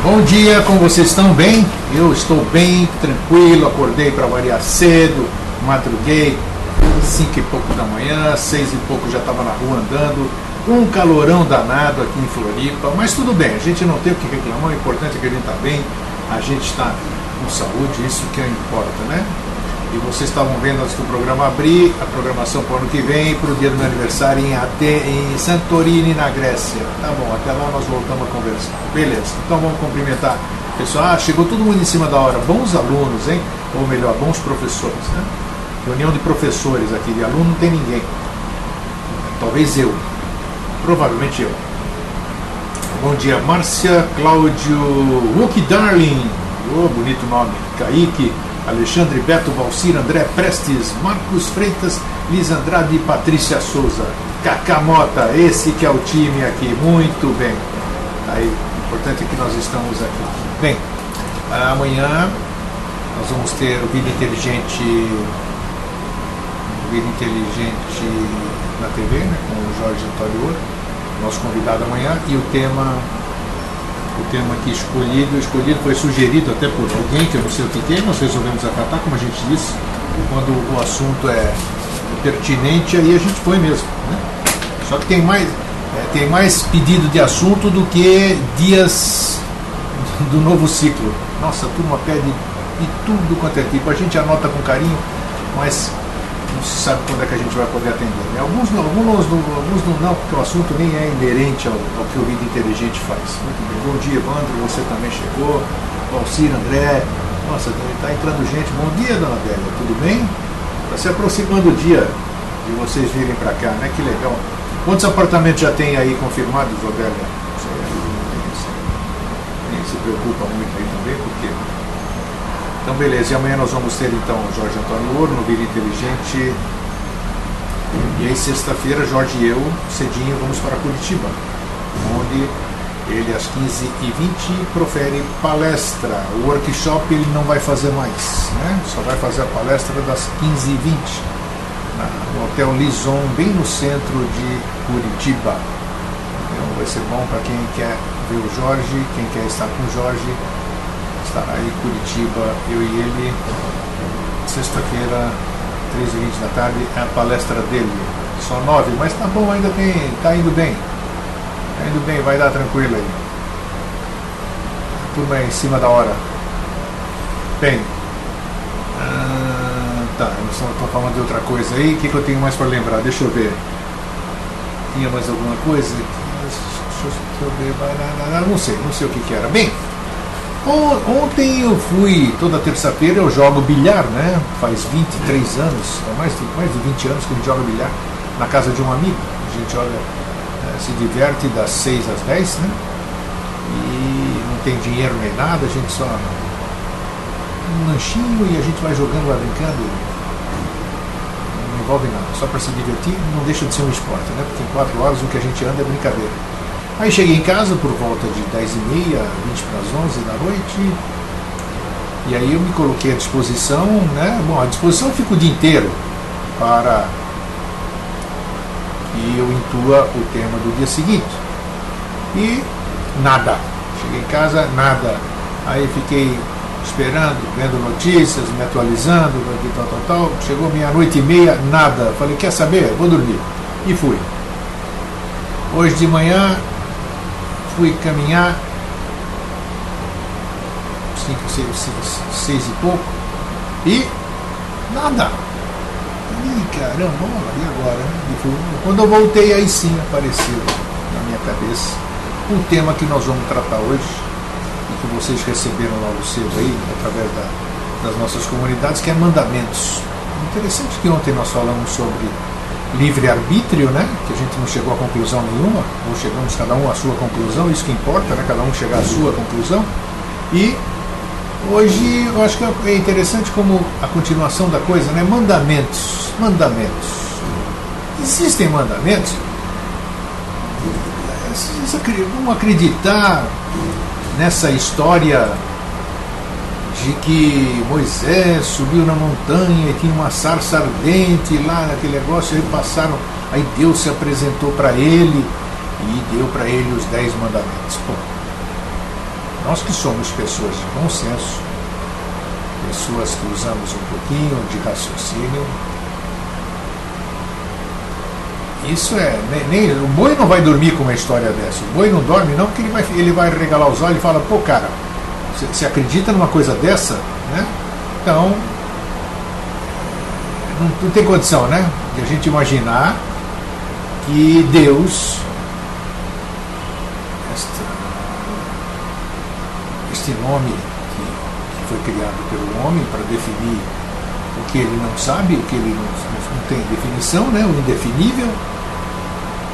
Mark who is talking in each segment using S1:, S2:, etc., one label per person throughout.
S1: Bom dia, como vocês estão? Bem? Eu estou bem, tranquilo, acordei para variar cedo, madruguei, 5 e pouco da manhã, 6 e pouco já estava na rua andando, um calorão danado aqui em Floripa, mas tudo bem, a gente não tem o que reclamar, o importante é que a gente está bem, a gente está com saúde, isso que importa, né? E vocês estavam vendo antes do programa abrir, a programação para o ano que vem, para o dia do meu aniversário em Santorini, na Grécia. Tá bom, até lá nós voltamos a conversar. Beleza, então vamos cumprimentar o pessoal. Chegou todo mundo em cima da hora. Bons alunos, hein? Ou melhor, bons professores, né? Reunião de professores aqui, de aluno não tem ninguém. Talvez eu. Provavelmente eu. Bom dia, Márcia, Cláudio, Wookie Darling. Oh, bonito nome. Kaique. Alexandre, Beto, Valcir, André Prestes, Marcos Freitas, Liz Andrade e Patrícia Souza. Cacá Mota, esse que é o time aqui, muito bem. Aí, o importante é que nós estamos aqui. Bem, amanhã nós vamos ter o Vida Inteligente na TV, né, com o Jorge Antônio, nosso convidado amanhã, e o tema aqui escolhido foi sugerido até por alguém, que eu não sei o que é, nós resolvemos acatar, como a gente disse, quando o assunto é pertinente, aí a gente põe mesmo, né? Só que tem mais pedido de assunto do que dias do novo ciclo. Nossa, a turma pede de tudo quanto é tipo, a gente anota com carinho, mas não se sabe quando é que a gente vai poder atender, né? Alguns não, porque o assunto nem é inerente ao que o Vida Inteligente faz. Muito bem. Bom dia, Evandro, você também chegou. Valcir, André. Nossa, está entrando gente. Bom dia, dona Adélia, tudo bem? Está se aproximando o dia de vocês virem para cá, né? Que legal. Quantos apartamentos já tem aí confirmados, Adélia? Nem se preocupa muito aí também, porque... Então beleza, e amanhã nós vamos ter então o Jorge Antônio Ouro no Vida Inteligente. E aí sexta-feira, Jorge e eu, cedinho, vamos para Curitiba, onde ele às 15h20 profere palestra. O workshop ele não vai fazer mais, né? Só vai fazer a palestra das 15h20 no Hotel Lison, bem no centro de Curitiba. Então vai ser bom para quem quer ver o Jorge, quem quer estar com o Jorge. Estará aí Curitiba, eu e ele, sexta-feira, 13h20 da tarde, é a palestra dele. Só 9, mas tá bom, ainda tá indo bem. Tá indo bem, vai dar tranquilo aí. Turma é em cima da hora. Bem, tá, eu estou falando de outra coisa aí, o que eu tenho mais para lembrar? Deixa eu ver. Tinha mais alguma coisa? Deixa eu ver, não sei o que era. Bem, ontem eu fui, toda terça-feira eu jogo bilhar, né? Faz 23 anos, mais de 20 anos que a gente joga bilhar na casa de um amigo. A gente joga, se diverte das 6 às 10, né? E não tem dinheiro nem nada, a gente só um lanchinho e a gente vai jogando, vai brincando. Não envolve nada, só para se divertir, não deixa de ser um esporte, né? Porque em 4 horas o que a gente anda é brincadeira. Aí cheguei em casa por volta de 10h30, 20 para as 11 da noite, e aí eu me coloquei à disposição, né? Bom, à disposição eu fico o dia inteiro para que eu intua o tema do dia seguinte. E nada. Cheguei em casa, nada. Aí fiquei esperando, vendo notícias, me atualizando, tal. Chegou meia-noite e meia, nada. Falei, quer saber? Vou dormir. E fui. Hoje de manhã fui caminhar 6 e pouco e nada. Ih, caramba, e agora? Né? Quando eu voltei, aí sim apareceu na minha cabeça o tema que nós vamos tratar hoje e que vocês receberam logo cedo aí, através das nossas comunidades, que é mandamentos. Interessante que ontem nós falamos sobre livre-arbítrio, né? Que a gente não chegou a conclusão nenhuma, ou chegamos cada um à sua conclusão, isso que importa, né? Cada um chegar à sua conclusão. E hoje eu acho que é interessante como a continuação da coisa, né? Mandamentos. Existem mandamentos? Vamos acreditar nessa história de que Moisés subiu na montanha e tinha uma sarça ardente lá naquele negócio, aí Deus se apresentou para ele e deu para ele os 10 mandamentos. Bom, Nós que somos pessoas de bom senso, pessoas que usamos um pouquinho de raciocínio, isso nem o boi não vai dormir com uma história dessa. O boi não dorme não porque ele vai regalar os olhos e fala, pô cara, você acredita numa coisa dessa, né? Então não tem condição, né, de a gente imaginar que Deus, este nome que foi criado pelo homem para definir o que ele não sabe, o que ele não tem definição, né, o indefinível.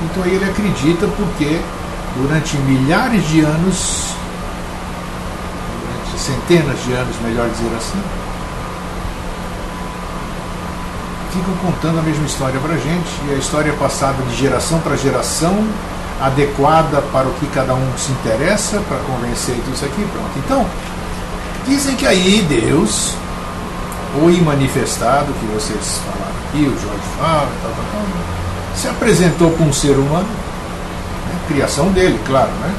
S1: Então ele acredita porque durante milhares de anos, durante centenas de anos, melhor dizer assim, ficam contando a mesma história para a gente, e a história é passada de geração para geração, adequada para o que cada um se interessa, para convencer tudo isso aqui, pronto. Então, dizem que aí Deus, ou manifestado, que vocês falaram aqui, o Jorge fala, tal, se apresentou para um ser humano, né, criação dele, claro, né?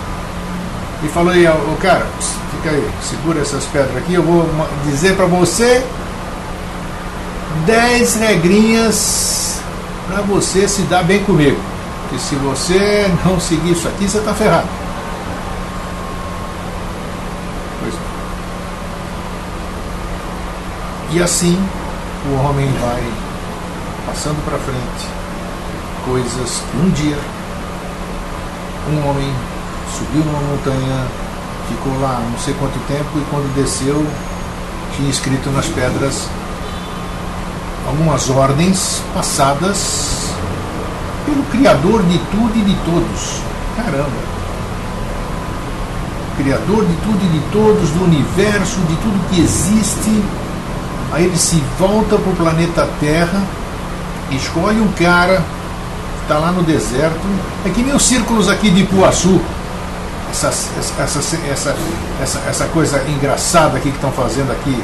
S1: E falou aí, ô cara, fica aí, segura essas pedras aqui, eu vou dizer para você 10 regrinhas para você se dar bem comigo. Porque se você não seguir isso aqui, você está ferrado. Pois é. E assim o homem vai passando para frente coisas que um dia um homem subiu numa montanha, ficou lá não sei quanto tempo, e quando desceu tinha escrito nas pedras algumas ordens passadas pelo Criador de tudo e de todos. Caramba! Criador de tudo e de todos, do universo, de tudo que existe. Aí ele se volta para o planeta Terra, escolhe um cara que está lá no deserto. É que nem os círculos aqui de Ipuaçu, essa coisa engraçada aqui que estão fazendo aqui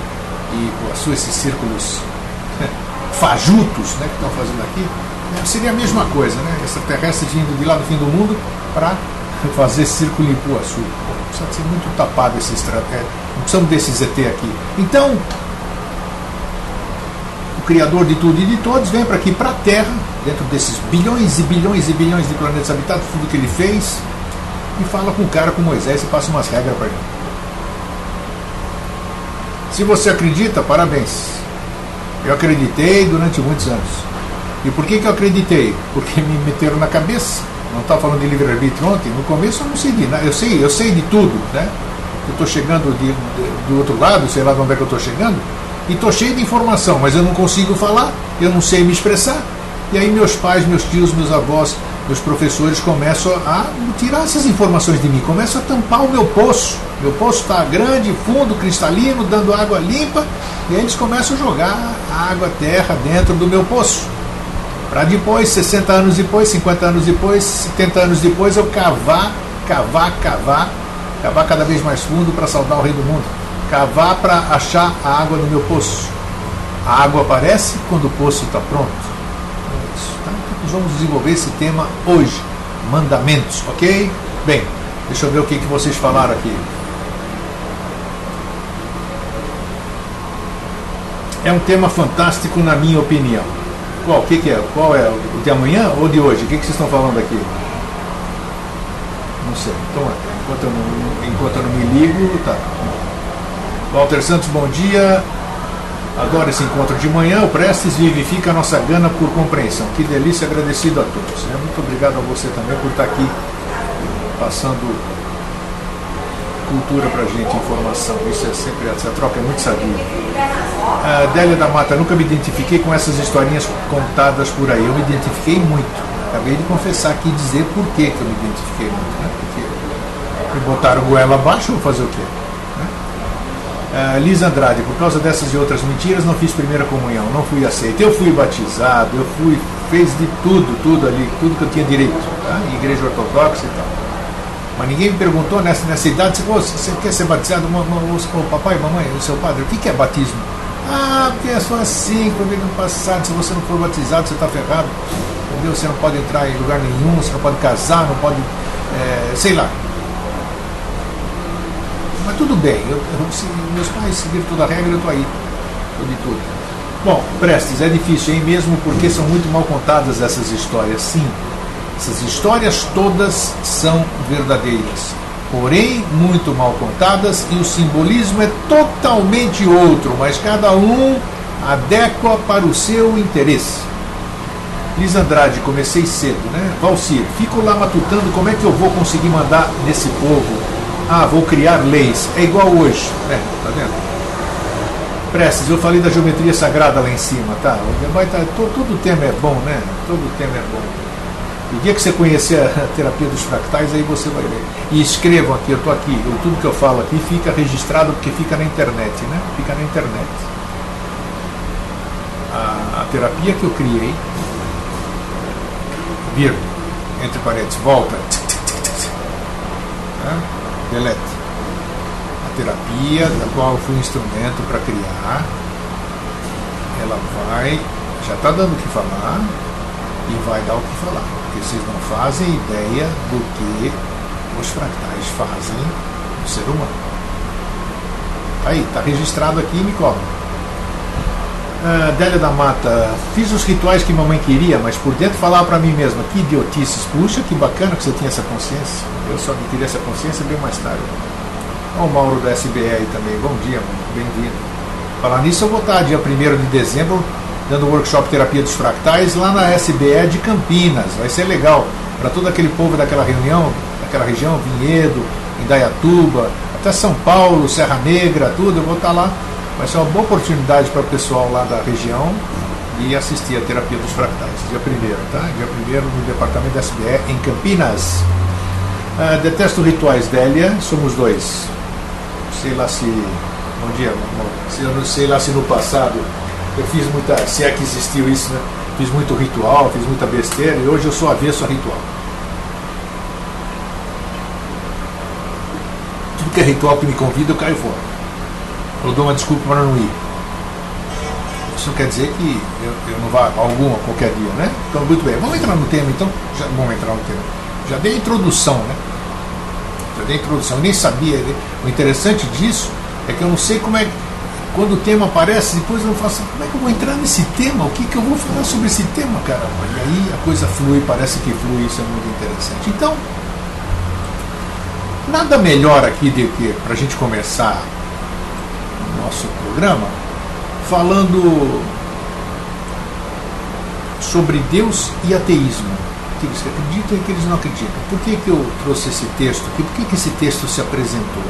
S1: em Ipuaçu, esses círculos fajutos, né, que estão fazendo aqui, né, seria a mesma coisa, né, extraterrestres vindo de lá do fim do mundo para fazer círculo em Ipuaçu. Precisa ser muito tapado esse extraterrestre, não precisamos desses ET aqui. Então o Criador de tudo e de todos vem para aqui, para a Terra, dentro desses bilhões e bilhões e bilhões de planetas habitados, tudo que ele fez, e fala com um cara como Moisés e passa umas regras para ele. Se você acredita, parabéns. Eu acreditei durante muitos anos. E por que eu acreditei? Porque me meteram na cabeça. Não estava falando de livre-arbítrio ontem. No começo eu não sei de nada. Eu sei de tudo, né? Eu estou chegando do outro lado, sei lá de onde é que eu estou chegando, e estou cheio de informação, mas eu não consigo falar, eu não sei me expressar. E aí meus pais, meus tios, meus avós, meus professores começam a tirar essas informações de mim, começam a tampar o meu poço. Meu poço está grande, fundo, cristalino, dando água limpa, e aí eles começam a jogar água, terra dentro do meu poço. Para depois, 60 anos depois, 50 anos depois, 70 anos depois, eu cavar cada vez mais fundo para salvar o rei do mundo. Cavar para achar a água no meu poço. A água aparece quando o poço está pronto. Então, nós vamos desenvolver esse tema hoje. Mandamentos, ok? Bem, deixa eu ver o que vocês falaram aqui. É um tema fantástico, na minha opinião. Qual? O que é? Qual é? O de amanhã ou de hoje? O que vocês estão falando aqui? Não sei. Então, enquanto eu não me ligo, tá. Walter Santos, bom dia. Adoro esse encontro de manhã. O Prestes vivifica a nossa gana por compreensão. Que delícia, agradecido a todos. Muito obrigado a você também por estar aqui passando cultura pra gente, informação. Isso é sempre, essa troca é muito sadia. Délia da Mata, nunca me identifiquei com essas historinhas contadas por aí. Eu me identifiquei muito. Acabei de confessar aqui e dizer por que eu me identifiquei muito, né? Porque me botaram goela abaixo, vou fazer o quê? Liz Andrade, por causa dessas e outras mentiras, não fiz primeira comunhão, não fui aceito. Eu fui batizado, fez de tudo ali, tudo que eu tinha direito, tá? Igreja ortodoxa e tal. Mas ninguém me perguntou nessa idade, você quer ser batizado? O papai, mamãe, o seu padre, o que é batismo? Porque é só assim, para ver no passado, se você não for batizado, você está ferrado. Entendeu? Você não pode entrar em lugar nenhum, você não pode casar, não pode, sei lá. tudo bem, se meus pais seguiram toda a regra, eu estou aí, estou de tudo. Bom, Prestes, é difícil, hein? Mesmo porque são muito mal contadas essas histórias. Sim, essas histórias todas são verdadeiras, porém muito mal contadas, e o simbolismo é totalmente outro, mas cada um adequa para o seu interesse. Liz Andrade, comecei cedo, né? Valcir, fico lá matutando como é que eu vou conseguir mandar nesse povo. Ah, vou criar leis. É igual hoje. Tá vendo? Prestes, eu falei da geometria sagrada lá em cima, tá? Todo o tema é bom, né? Todo o tema é bom. O dia que você conhecer a terapia dos fractais, aí você vai ver. E escrevam aqui, eu estou aqui, tudo que eu falo aqui fica registrado porque fica na internet, né? Fica na internet. A terapia que eu criei, vírgula, entre parênteses, volta, delete. A terapia da qual eu fui instrumento para criar, ela vai, já está dando o que falar e vai dar o que falar, porque vocês não fazem ideia do que os fractais fazem no ser humano. Aí, está registrado aqui, me cobra. Délia da Mata, fiz os rituais que mamãe queria, mas por dentro falava para mim mesma, que idiotices, puxa, que bacana que você tinha essa consciência. Eu só adquiri essa consciência bem mais tarde. Olha o Mauro da SBR também, bom dia, bem-vindo. Falar nisso, eu vou estar dia 1º de dezembro dando o workshop Terapia dos Fractais lá na SBE de Campinas. Vai ser legal para todo aquele povo daquela reunião, daquela região, Vinhedo, Indaiatuba, até São Paulo, Serra Negra, tudo, eu vou estar lá. Vai ser uma boa oportunidade para o pessoal lá da região e assistir a Terapia dos Fractais, dia 1º, tá? Dia 1º no departamento da SBE em Campinas. Detesto rituais, Délia, somos dois. Sei lá se... Bom dia, amor. Eu não sei lá se no passado eu fiz muita... Se é que existiu isso, né? Fiz muito ritual, fiz muita besteira e hoje eu sou avesso a ritual. Tudo que é ritual que me convida, eu caio fora. Eu dou uma desculpa para não ir. Isso não quer dizer que eu não vá a alguma qualquer dia, né? Então, muito bem. Vamos entrar no tema, então. Vamos entrar no tema. Já dei a introdução, né? Já dei a introdução. Eu nem sabia. Né? O interessante disso é que eu não sei como é que... Quando o tema aparece, depois eu faço como é que eu vou entrar nesse tema? O que eu vou falar sobre esse tema, caramba? E aí a coisa flui, parece que flui, isso é muito interessante. Então, nada melhor aqui do que para a gente começar nosso programa falando sobre Deus e ateísmo. Que eles acreditam e que eles não acreditam. Por que eu trouxe esse texto aqui? Por que esse texto se apresentou?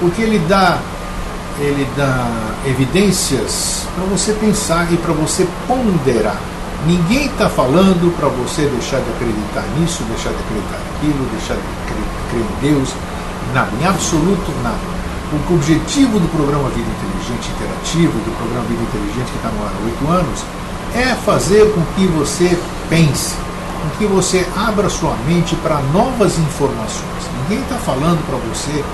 S1: Porque ele dá evidências para você pensar e para você ponderar. Ninguém está falando para você deixar de acreditar nisso, deixar de acreditar naquilo, deixar de crer em Deus, nada, em absoluto nada. O objetivo do programa Vida Inteligente Interativo, do programa Vida Inteligente que está no ar há 8 anos, é fazer com que você pense, com que você abra sua mente para novas informações. Ninguém está falando para você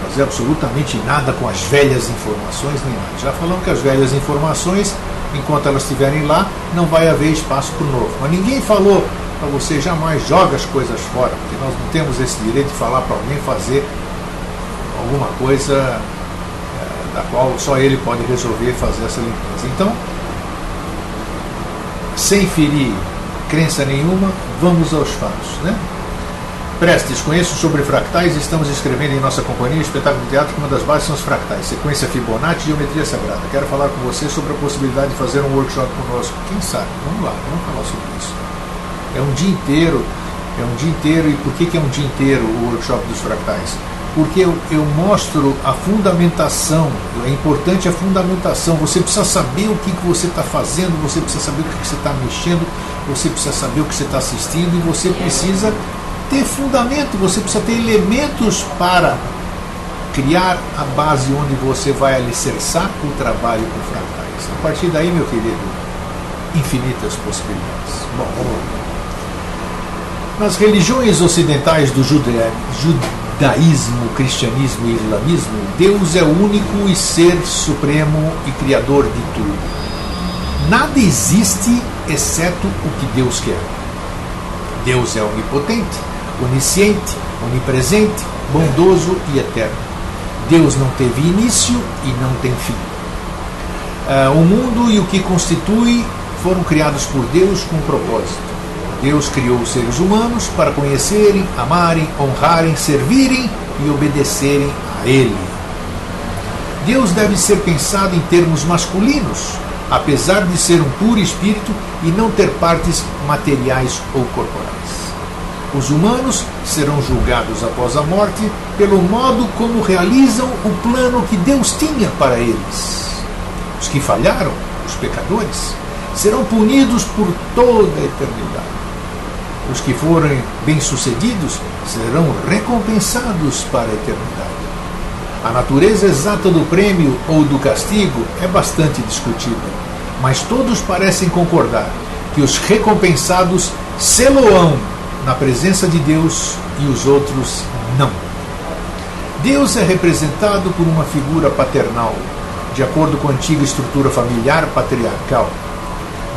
S1: fazer absolutamente nada com as velhas informações, nem nada. Já falamos que as velhas informações, enquanto elas estiverem lá, não vai haver espaço para o novo. Mas ninguém falou para você jamais joga as coisas fora, porque nós não temos esse direito de falar para alguém fazer alguma coisa da qual só ele pode resolver fazer essa limpeza. Então, sem ferir crença nenhuma, vamos aos fatos, né? Prestes, conheço sobre fractais e estamos escrevendo em nossa companhia um espetáculo de teatro que uma das bases são os fractais, sequência Fibonacci e geometria sagrada. Quero falar com você sobre a possibilidade de fazer um workshop conosco. Quem sabe? Vamos lá, vamos falar sobre isso. É um dia inteiro, e por que é um dia inteiro o workshop dos fractais? Porque eu mostro a fundamentação, é importante a fundamentação, você precisa saber o que você está fazendo, você precisa saber o que você está mexendo, você precisa saber o que você está assistindo e você precisa ter fundamento, você precisa ter elementos para criar a base onde você vai alicerçar o trabalho com fractais. A partir daí, meu querido, infinitas possibilidades. Bom, vamos lá. Nas religiões ocidentais do judaísmo, cristianismo e islamismo, Deus é o único e ser supremo e criador de tudo. Nada existe exceto o que Deus quer. Deus é onipotente, onisciente, onipresente, bondoso e eterno. Deus não teve início e não tem fim. O mundo e o que constitui foram criados por Deus com um propósito. Deus criou os seres humanos para conhecerem, amarem, honrarem, servirem e obedecerem a Ele. Deus deve ser pensado em termos masculinos, apesar de ser um puro espírito e não ter partes materiais ou corporais. Os humanos serão julgados após a morte pelo modo como realizam o plano que Deus tinha para eles. Os que falharam, os pecadores, serão punidos por toda a eternidade. Os que forem bem-sucedidos serão recompensados para a eternidade. A natureza exata do prêmio ou do castigo é bastante discutida, mas todos parecem concordar que os recompensados sê-lo-ão na presença de Deus e os outros não. Deus é representado por uma figura paternal, de acordo com a antiga estrutura familiar patriarcal.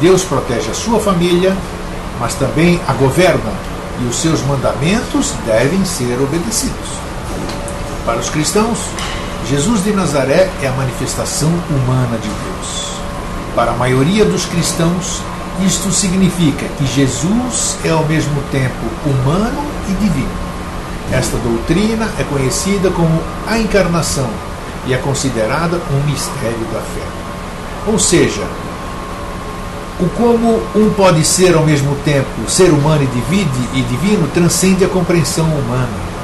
S1: Deus protege a sua família, mas também a governa, e os seus mandamentos devem ser obedecidos. Para os cristãos, Jesus de Nazaré é a manifestação humana de Deus. Para a maioria dos cristãos, isto significa que Jesus é ao mesmo tempo humano e divino. Esta doutrina é conhecida como a encarnação e é considerada um mistério da fé. Ou seja, o como um pode ser ao mesmo tempo ser humano e divino transcende a compreensão humana.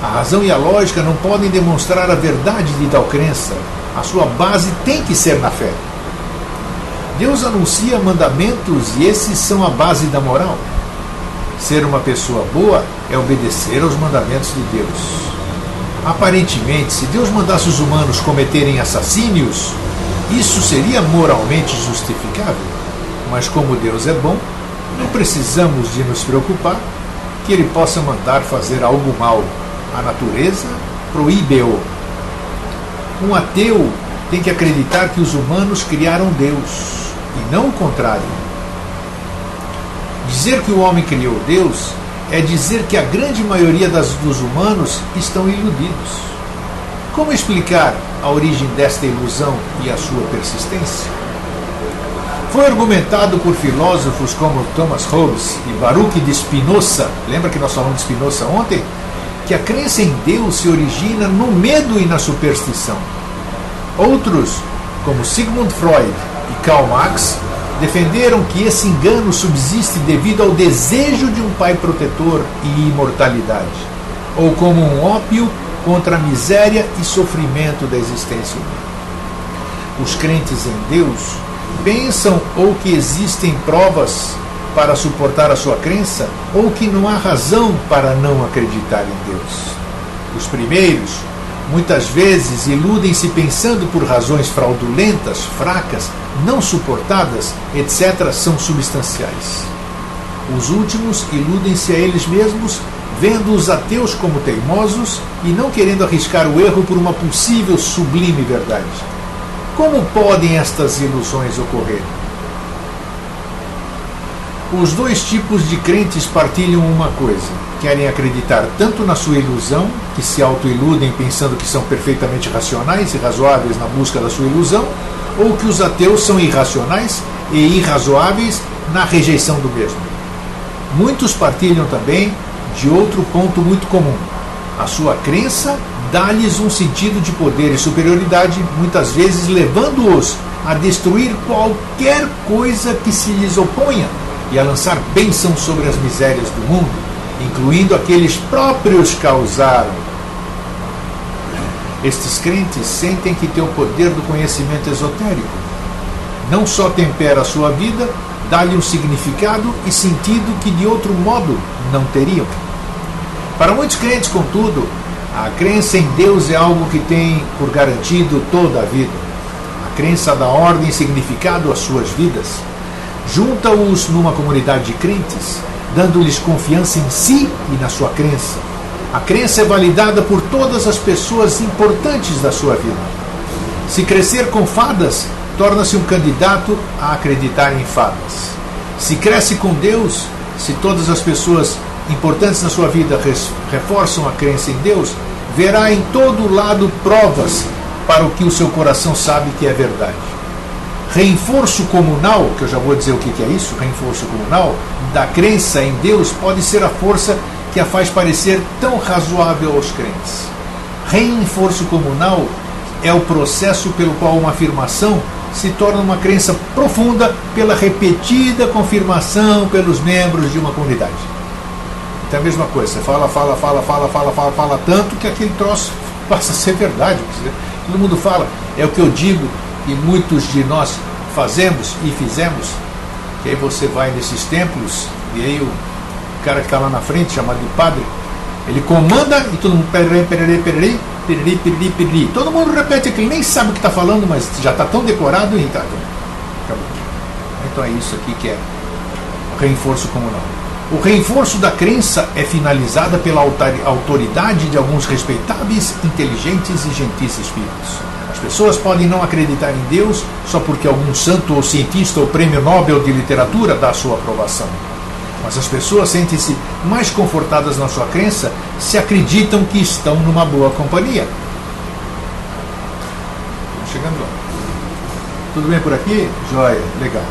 S1: A razão e a lógica não podem demonstrar a verdade de tal crença. A sua base tem que ser na fé. Deus anuncia mandamentos e esses são a base da moral. Ser uma pessoa boa é obedecer aos mandamentos de Deus. Aparentemente, se Deus mandasse os humanos cometerem assassínios, isso seria moralmente justificável. Mas como Deus é bom, não precisamos de nos preocupar que Ele possa mandar fazer algo mal. A natureza proíbe-o. Um ateu tem que acreditar que os humanos criaram Deus, e não o contrário. Dizer que o homem criou Deus é dizer que a grande maioria dos humanos estão iludidos. Como explicar a origem desta ilusão e a sua persistência? Foi argumentado por filósofos como Thomas Hobbes e Baruch de Spinoza, lembra que nós falamos de Spinoza ontem? Que a crença em Deus se origina no medo e na superstição. Outros, como Sigmund Freud e Karl Marx, defenderam que esse engano subsiste devido ao desejo de um pai protetor e imortalidade, ou como um ópio contra a miséria e sofrimento da existência humana. Os crentes em Deus pensam ou que existem provas para suportar a sua crença, ou que não há razão para não acreditar em Deus. Os primeiros, muitas vezes, iludem-se pensando por razões fraudulentas, fracas, não suportadas, etc., são substanciais. Os últimos iludem-se a eles mesmos, vendo os ateus como teimosos e não querendo arriscar o erro por uma possível sublime verdade. Como podem estas ilusões ocorrer? Os dois tipos de crentes partilham uma coisa: querem acreditar tanto na sua ilusão, que se autoiludem pensando que são perfeitamente racionais e razoáveis na busca da sua ilusão, ou que os ateus são irracionais e irrazoáveis na rejeição do mesmo. Muitos partilham também de outro ponto muito comum: a sua crença dá-lhes um sentido de poder e superioridade, muitas vezes levando-os a destruir qualquer coisa que se lhes oponha e a lançar bênção sobre as misérias do mundo, incluindo aqueles próprios causaram. Estes crentes sentem que têm o poder do conhecimento esotérico. Não só tempera a sua vida, dá-lhe um significado e sentido que de outro modo não teriam. Para muitos crentes, contudo, a crença em Deus é algo que tem por garantido toda a vida. A crença dá ordem e significado às suas vidas. Junta-os numa comunidade de crentes, dando-lhes confiança em si e na sua crença. A crença é validada por todas as pessoas importantes da sua vida. Se crescer com fadas, torna-se um candidato a acreditar em fadas. Se cresce com Deus, se todas as pessoas importantes na sua vida reforçam a crença em Deus, verá em todo lado provas para o que o seu coração sabe que é verdade. Reforço comunal, que eu já vou dizer o que é isso, reforço comunal, da crença em Deus pode ser a força que a faz parecer tão razoável aos crentes. Reforço comunal é o processo pelo qual uma afirmação se torna uma crença profunda pela repetida confirmação pelos membros de uma comunidade. Então é a mesma coisa, você fala tanto que aquele troço passa a ser verdade. Todo mundo fala, é o que eu digo, e muitos de nós fazemos e fizemos, que aí você vai nesses templos, e aí o cara que está lá na frente, chamado de padre, ele comanda e todo mundo periri. Todo mundo repete aquilo, nem sabe o que está falando, mas já está tão decorado e tá, acabou. Então é isso aqui que é o reforço comunal. O reforço da crença é finalizada pela autoridade de alguns respeitáveis, inteligentes e gentis espíritos. As pessoas podem não acreditar em Deus só porque algum santo ou cientista ou prêmio Nobel de literatura dá sua aprovação. Mas as pessoas sentem-se mais confortadas na sua crença se acreditam que estão numa boa companhia. Estamos chegando lá. Tudo bem por aqui? Joia, legal.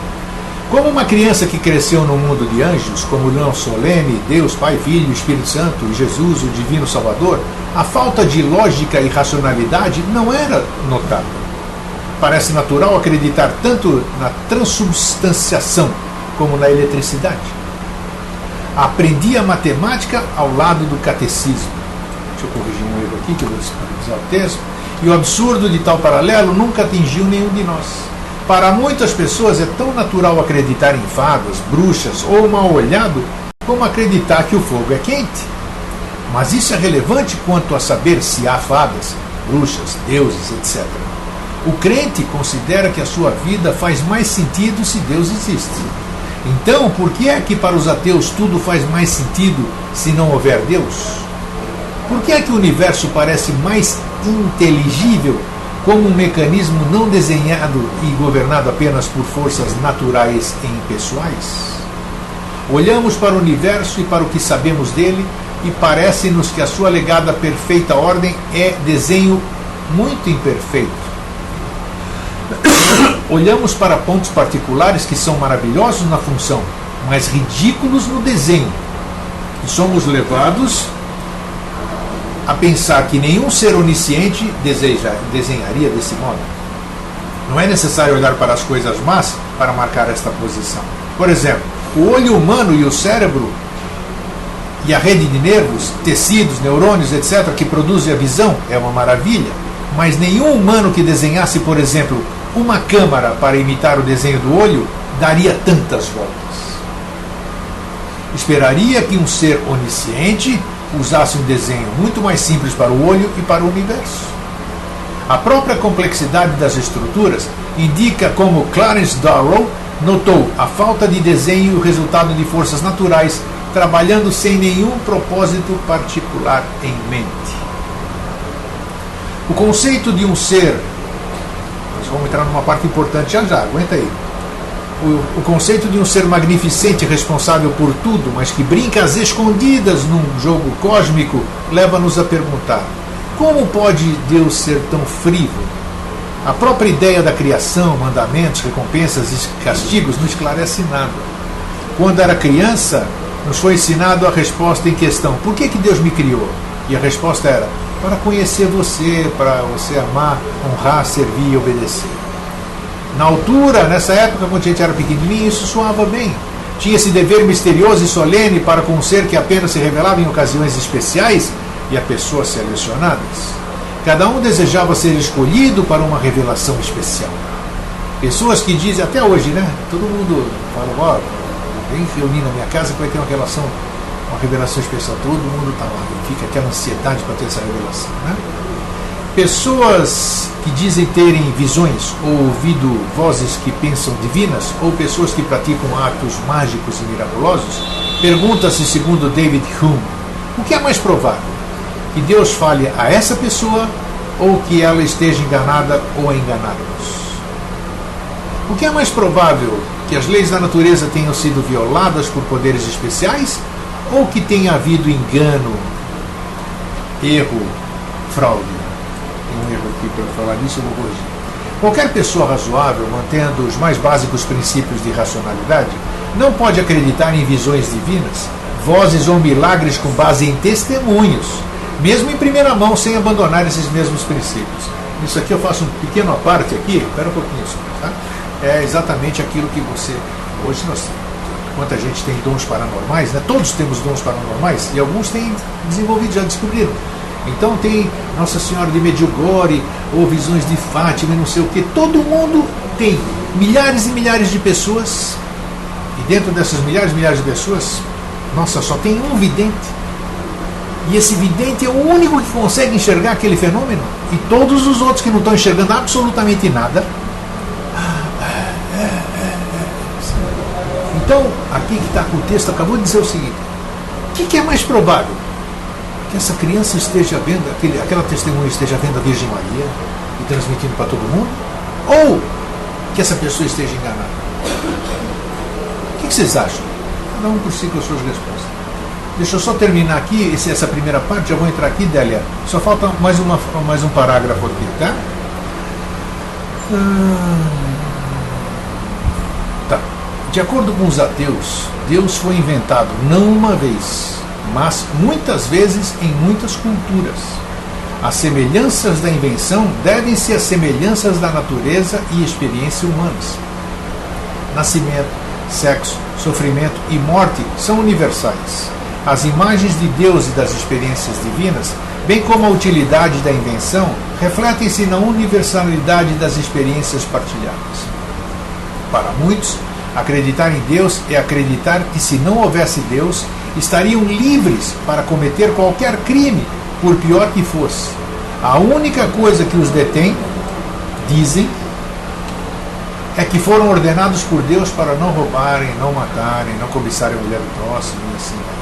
S1: Como uma criança que cresceu no mundo de anjos, comunhão solene, Deus, Pai, Filho, Espírito Santo e Jesus, o Divino Salvador, a falta de lógica e racionalidade não era notável. Parece natural acreditar tanto na transubstanciação como na eletricidade. Aprendi a matemática ao lado do catecismo. Deixa eu corrigir um erro aqui, que eu vou disponibilizar o texto. E o absurdo de tal paralelo nunca atingiu nenhum de nós. Para muitas pessoas é tão natural acreditar em fadas, bruxas ou mal-olhado como acreditar que o fogo é quente. Mas isso é relevante quanto a saber se há fadas, bruxas, deuses, etc. O crente considera que a sua vida faz mais sentido se Deus existe. Então, por que é que para os ateus tudo faz mais sentido se não houver Deus? Por que é que o universo parece mais inteligível como um mecanismo não desenhado e governado apenas por forças naturais e impessoais? Olhamos para o universo e para o que sabemos dele e parece-nos que a sua alegada perfeita ordem é desenho muito imperfeito. Olhamos para pontos particulares que são maravilhosos na função, mas ridículos no desenho. E somos levados a pensar que nenhum ser onisciente desenharia desse modo. Não é necessário olhar para as coisas más para marcar esta posição. Por exemplo, o olho humano e o cérebro e a rede de nervos, tecidos, neurônios, etc., que produzem a visão é uma maravilha, mas nenhum humano que desenhasse, por exemplo, uma câmara para imitar o desenho do olho daria tantas voltas. Esperaria que um ser onisciente usasse um desenho muito mais simples para o olho e para o universo. A própria complexidade das estruturas indica como Clarence Darrow notou a falta de desenho e o resultado de forças naturais trabalhando sem nenhum propósito particular em mente. O conceito de um ser, nós vamos entrar numa parte importante já, aguenta aí. O conceito de um ser magnificente responsável por tudo, mas que brinca às escondidas num jogo cósmico, leva-nos a perguntar: como pode Deus ser tão frívolo? A própria ideia da criação, mandamentos, recompensas e castigos não esclarece nada. Quando era criança, nos foi ensinado a resposta em questão: por que Deus me criou? E a resposta era: para conhecer você, para você amar, honrar, servir e obedecer. Na altura, nessa época, quando a gente era pequenininho, isso soava bem. Tinha esse dever misterioso e solene para com um ser que apenas se revelava em ocasiões especiais e a pessoas selecionadas. Cada um desejava ser escolhido para uma revelação especial. Pessoas que dizem, até hoje, né? Todo mundo fala, ó, vem reunir na minha casa que vai ter uma revelação especial. Todo mundo está lá. E fica aquela ansiedade para ter essa revelação, né? Pessoas que dizem terem visões ou ouvido vozes que pensam divinas, ou pessoas que praticam atos mágicos e miraculosos, pergunta-se, segundo David Hume, o que é mais provável? Que Deus fale a essa pessoa ou que ela esteja enganada ou a enganar-nos? O que é mais provável? Que as leis da natureza tenham sido violadas por poderes especiais ou que tenha havido engano, erro fraude. Tem um erro aqui para falar nisso, eu vou corrigir. Qualquer pessoa razoável, mantendo os mais básicos princípios de racionalidade, não pode acreditar em visões divinas, vozes ou milagres com base em testemunhos, mesmo em primeira mão, sem abandonar esses mesmos princípios. Isso aqui eu faço um pequeno à parte aqui, espera um pouquinho só, tá? É exatamente aquilo que você, hoje nós, quanta gente tem dons paranormais, né? Todos temos dons paranormais, e alguns têm desenvolvido, já descobriram. Então tem Nossa Senhora de Medjugorje, ou visões de Fátima, e não sei o que, todo mundo tem, milhares e milhares de pessoas, e dentro dessas milhares e milhares de pessoas, nossa, só tem um vidente. E esse vidente é o único que consegue enxergar aquele fenômeno. E todos os outros que não estão enxergando absolutamente nada. Então, aqui que está o texto acabou de dizer o seguinte: o que é mais provável? Que essa criança esteja vendo, aquela testemunha esteja vendo a Virgem Maria e transmitindo para todo mundo? Ou que essa pessoa esteja enganada? O que vocês acham? Cada um por si com as suas respostas. Deixa eu só terminar aqui essa primeira parte, já vou entrar aqui, Délia. Só falta mais um parágrafo aqui, tá? Tá. De acordo com os ateus, Deus foi inventado não uma vez, mas muitas vezes em muitas culturas. As semelhanças da invenção devem-se às semelhanças da natureza e experiência humanas. Nascimento, sexo, sofrimento e morte são universais. As imagens de Deus e das experiências divinas, bem como a utilidade da invenção, refletem-se na universalidade das experiências partilhadas. Para muitos, acreditar em Deus é acreditar que, se não houvesse Deus, estariam livres para cometer qualquer crime, por pior que fosse. A única coisa que os detém, dizem, é que foram ordenados por Deus para não roubarem, não matarem, não cobiçarem a mulher do próximo e assim vai.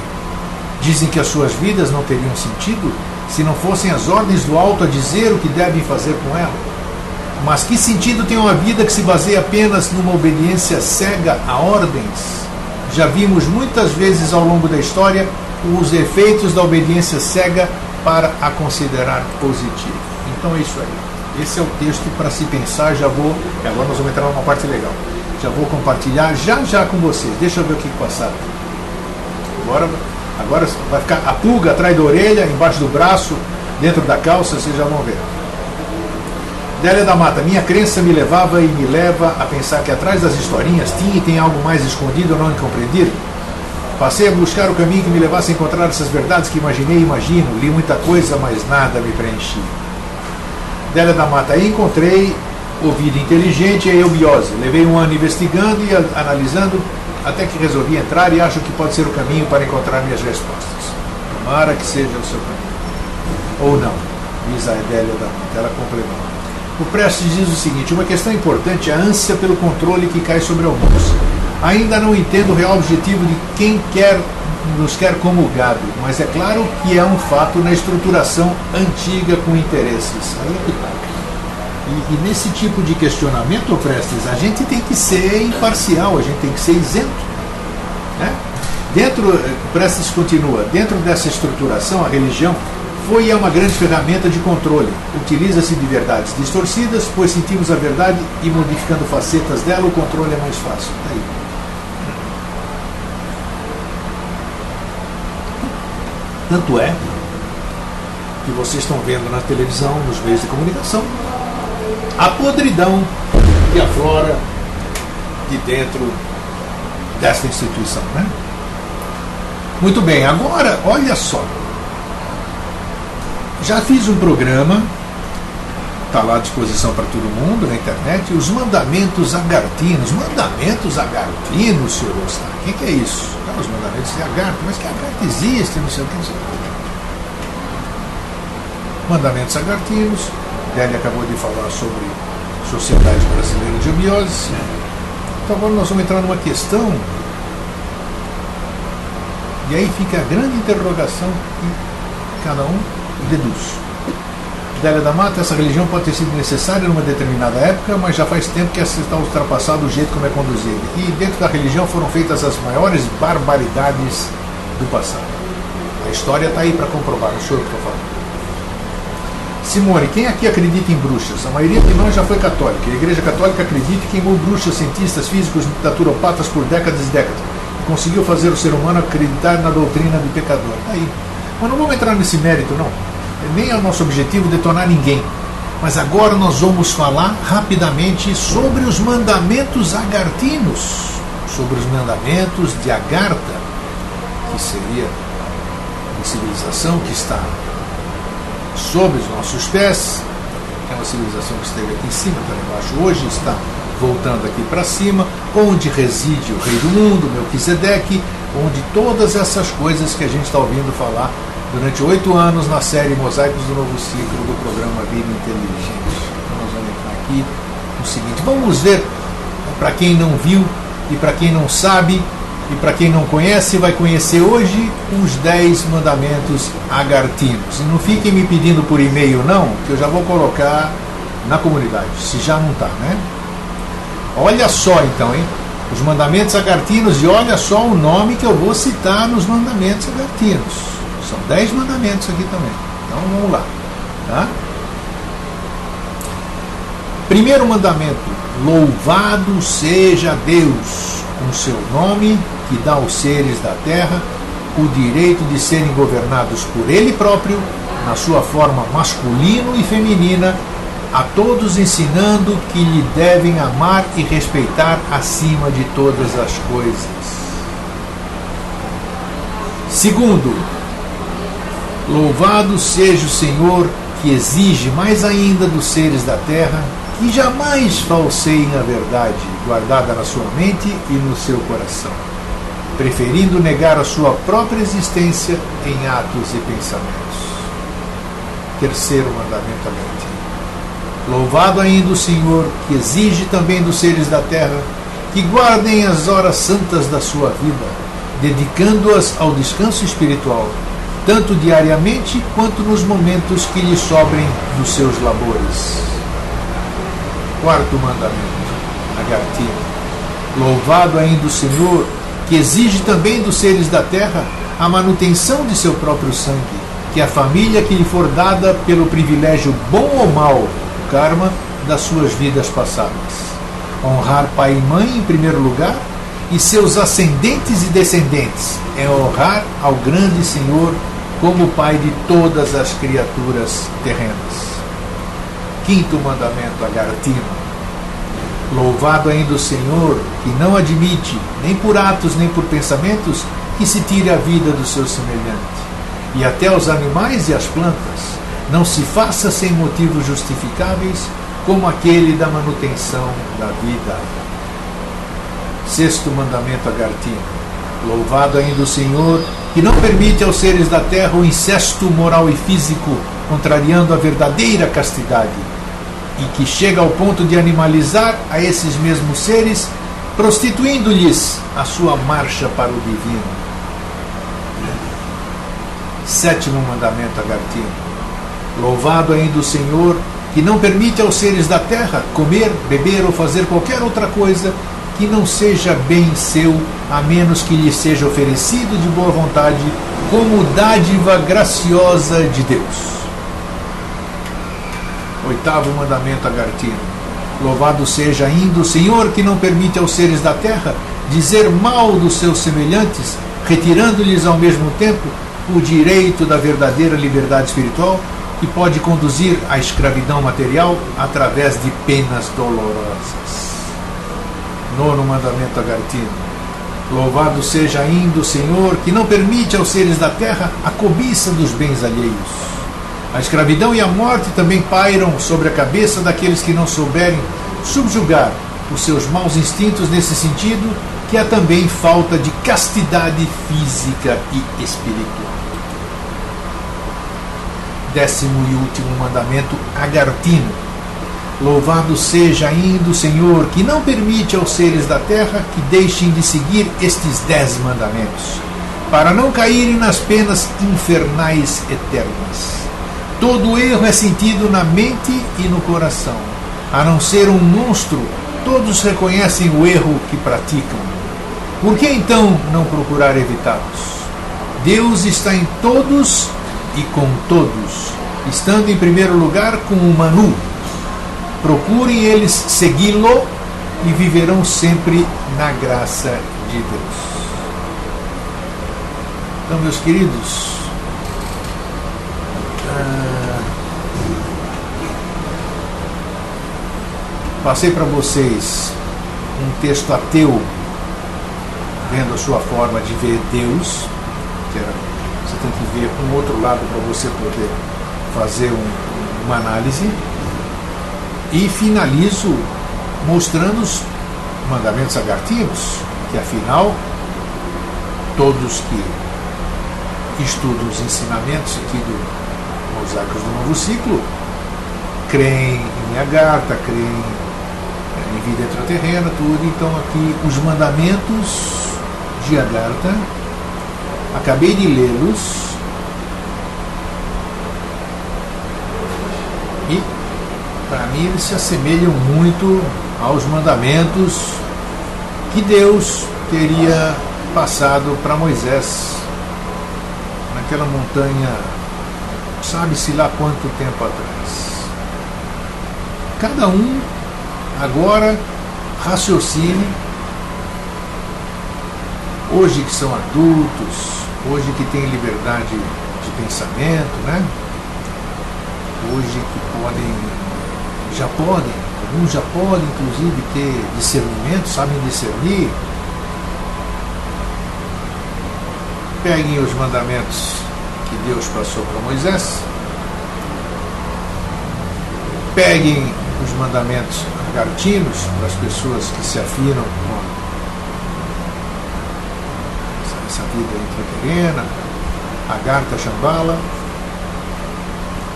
S1: Dizem que as suas vidas não teriam sentido se não fossem as ordens do alto a dizer o que devem fazer com ela. Mas que sentido tem uma vida que se baseia apenas numa obediência cega a ordens? Já vimos muitas vezes ao longo da história os efeitos da obediência cega para a considerar positiva. Então é isso aí. Esse é o texto para se pensar. Agora nós vamos entrar numa parte legal. Já vou compartilhar já com vocês. Deixa eu ver o que passaram. Agora vai ficar a pulga atrás da orelha, embaixo do braço, dentro da calça, vocês já vão ver. Délia da Mata: minha crença me levava e me leva a pensar que atrás das historinhas tinha e tem algo mais escondido ou não incompreendido. Passei a buscar o caminho que me levasse a encontrar essas verdades que imaginei e imagino. Li muita coisa, mas nada me preenchia. Délia da Mata: aí encontrei o Vida Inteligente e a eubiose. Levei um ano investigando e analisando, até que resolvi entrar e acho que pode ser o caminho para encontrar minhas respostas. Tomara que seja o seu caminho. Ou não, diz a Délia da Mata. Ela complementa. O Prestes diz o seguinte: uma questão importante é a ânsia pelo controle que cai sobre alguns. Ainda não entendo o real objetivo de quem nos quer como gado, mas é claro que é um fato na estruturação antiga com interesses. Aí é que tá. E nesse tipo de questionamento, Prestes, a gente tem que ser imparcial, a gente tem que ser isento. Né? Prestes continua: dentro dessa estruturação, a religião foi e é uma grande ferramenta de controle. Utiliza-se de verdades distorcidas, pois sentimos a verdade e, modificando facetas dela, o controle é mais fácil. Tá aí. Tanto é que vocês estão vendo na televisão, nos meios de comunicação, a podridão que aflora de dentro desta instituição. Né? Muito bem, agora, olha só. Já fiz um programa, está lá à disposição para todo mundo na internet, os mandamentos agartinos. Mandamentos agartinos, senhor Oscar? O que é isso? Os mandamentos de Agartha, mas que Agartha existe, não sei o que, não sei o que. Mandamentos agartinos. Délia acabou de falar sobre Sociedade Brasileira de Eubiose. Então agora nós vamos entrar numa questão, e aí fica a grande interrogação que cada um deduz. Délia da Mata: essa religião pode ter sido necessária numa determinada época, mas já faz tempo que essa está ultrapassada o jeito como é conduzida. E dentro da religião foram feitas as maiores barbaridades do passado. A história está aí para comprovar, não sou eu que estou falando. Simone, quem aqui acredita em bruxas? A maioria de nós já foi católica. A Igreja Católica acredita que queimou bruxas, cientistas, físicos, naturopatas por décadas e décadas. Conseguiu fazer o ser humano acreditar na doutrina do pecador. Aí. Mas não vamos entrar nesse mérito, não. Nem é o nosso objetivo detonar ninguém. Mas agora nós vamos falar rapidamente sobre os mandamentos agartinos. Sobre os mandamentos de Agartha, que seria uma civilização que está sob os nossos pés. É uma civilização que esteve aqui em cima, está lá embaixo. Hoje está voltando aqui para cima, onde reside o rei do mundo, Melquisedeque, onde todas essas coisas que a gente está ouvindo falar durante 8 anos na série Mosaicos do Novo Ciclo do programa Vida Inteligente. Então nós vamos entrar aqui no seguinte. Vamos ver, para quem não viu e para quem não sabe e para quem não conhece, vai conhecer hoje os 10 mandamentos agartinos. E não fiquem me pedindo por e-mail não, que eu já vou colocar na comunidade, se já não está, né? Olha só então, hein? Os mandamentos agartinos, e olha só o nome que eu vou citar nos mandamentos agartinos. São 10 mandamentos aqui também. Então vamos lá. Tá? Primeiro mandamento: louvado seja Deus, com seu nome que dá aos seres da terra o direito de serem governados por Ele próprio, na sua forma masculino e feminina, a todos ensinando que lhe devem amar e respeitar acima de todas as coisas. Segundo, louvado seja o Senhor, que exige mais ainda dos seres da terra que jamais falseiem a verdade guardada na sua mente e no seu coração, preferindo negar a sua própria existência em atos e pensamentos. Terceiro mandamento agartino. Louvado ainda o Senhor, que exige também dos seres da terra que guardem as horas santas da sua vida, dedicando-as ao descanso espiritual, tanto diariamente quanto nos momentos que lhes sobrem dos seus labores. Quarto mandamento agartino. Louvado ainda o Senhor, que exige também dos seres da terra a manutenção de seu próprio sangue, que a família que lhe for dada pelo privilégio bom ou mau, karma, das suas vidas passadas. Honrar pai e mãe em primeiro lugar, e seus ascendentes e descendentes, é honrar ao grande Senhor como Pai de todas as criaturas terrenas. Quinto mandamento agartino. Louvado ainda o Senhor, que não admite, nem por atos nem por pensamentos, que se tire a vida do seu semelhante. E até os animais e as plantas não se faça sem motivos justificáveis, como aquele da manutenção da vida. Sexto mandamento agartino. Louvado ainda o Senhor, que não permite aos seres da terra o incesto moral e físico, contrariando a verdadeira castidade, e que chega ao ponto de animalizar a esses mesmos seres, prostituindo-lhes a sua marcha para o divino. Sétimo mandamento agartino. Louvado ainda o Senhor, que não permite aos seres da terra comer, beber ou fazer qualquer outra coisa que não seja bem seu, a menos que lhe seja oferecido de boa vontade, como dádiva graciosa de Deus. Oitavo mandamento agartino. Louvado seja ainda o Senhor, que não permite aos seres da terra dizer mal dos seus semelhantes, retirando-lhes ao mesmo tempo o direito da verdadeira liberdade espiritual, que pode conduzir à escravidão material através de penas dolorosas. Nono mandamento agartino. Louvado seja ainda o Senhor, que não permite aos seres da terra a cobiça dos bens alheios. A escravidão e a morte também pairam sobre a cabeça daqueles que não souberem subjugar os seus maus instintos nesse sentido, que há também falta de castidade física e espiritual. Décimo e último mandamento agartino. Louvado seja ainda o Senhor, que não permite aos seres da terra que deixem de seguir estes 10 mandamentos, para não caírem nas penas infernais eternas. Todo erro é sentido na mente e no coração. A não ser um monstro, todos reconhecem o erro que praticam. Por que então não procurar evitá-los? Deus está em todos e com todos, estando em primeiro lugar com o Manu. Procurem eles segui-lo e viverão sempre na graça de Deus. Então, meus queridos, passei para vocês um texto ateu, vendo a sua forma de ver Deus, que você tem que ver um outro lado para você poder fazer uma análise, e finalizo mostrando os mandamentos agartinos, que afinal todos que estudam os ensinamentos aqui do Mosaicos do Novo Ciclo creem em Agartha, creem em vida extraterrena, tudo. Então aqui os mandamentos de Agartha, acabei de lê-los e para mim eles se assemelham muito aos mandamentos que Deus teria passado para Moisés naquela montanha, sabe-se lá quanto tempo atrás. Cada um agora raciocine, hoje que são adultos, hoje que têm liberdade de pensamento, né? Hoje que alguns já podem inclusive ter discernimento, sabem discernir. Peguem os mandamentos que Deus passou para Moisés, peguem os mandamentos agartinos para as pessoas que se afinam com essa vida intraterrena, Agartha, Shambhala.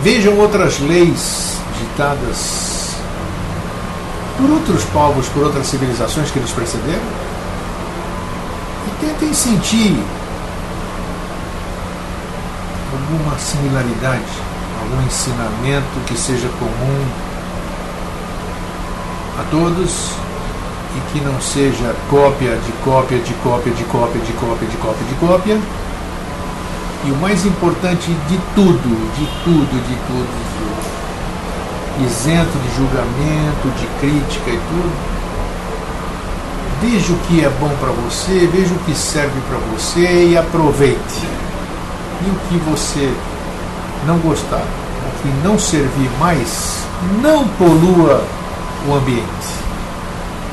S1: Vejam outras leis ditadas por outros povos, por outras civilizações que nos precederam, e tentem sentir alguma similaridade, algum ensinamento que seja comum a todos e que não seja cópia de cópia de cópia de cópia de cópia de cópia de cópia. E o mais importante de tudo, isento de julgamento, de crítica e tudo, veja o que é bom para você, veja o que serve para você e aproveite. E o que você não gostar, o que não servir mais, não polua o ambiente.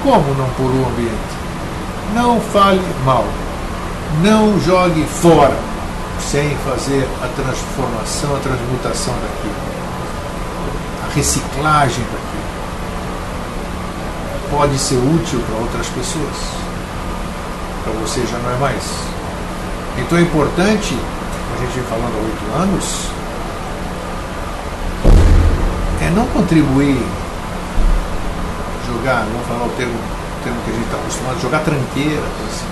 S1: Como não polua o ambiente? Não fale mal, não jogue fora, sem fazer a transformação, a transmutação daquilo, a reciclagem daquilo. Pode ser útil para outras pessoas, para você já não é mais. Então é importante, a gente vem falando há 8 anos, é não contribuir, jogar, vamos falar o termo que a gente está acostumado, jogar tranqueira, assim.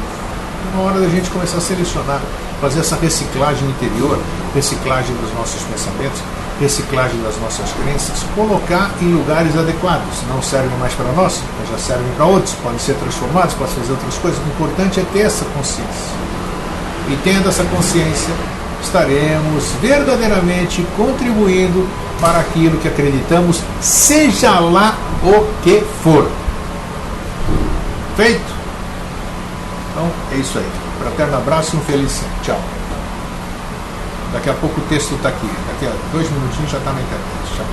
S1: É uma hora da gente começar a selecionar, fazer essa reciclagem interior, reciclagem dos nossos pensamentos, reciclagem das nossas crenças, colocar em lugares adequados. Não servem mais para nós, mas já servem para outros, podem ser transformados, podem fazer outras coisas. O importante é ter essa consciência. E tendo essa consciência, estaremos verdadeiramente contribuindo para aquilo que acreditamos, seja lá o que for. Feito? Então é isso aí. Fraterno abraço e um feliz tchau. Daqui a pouco o texto está aqui. Daqui a 2 minutinhos já está na internet. Tchau.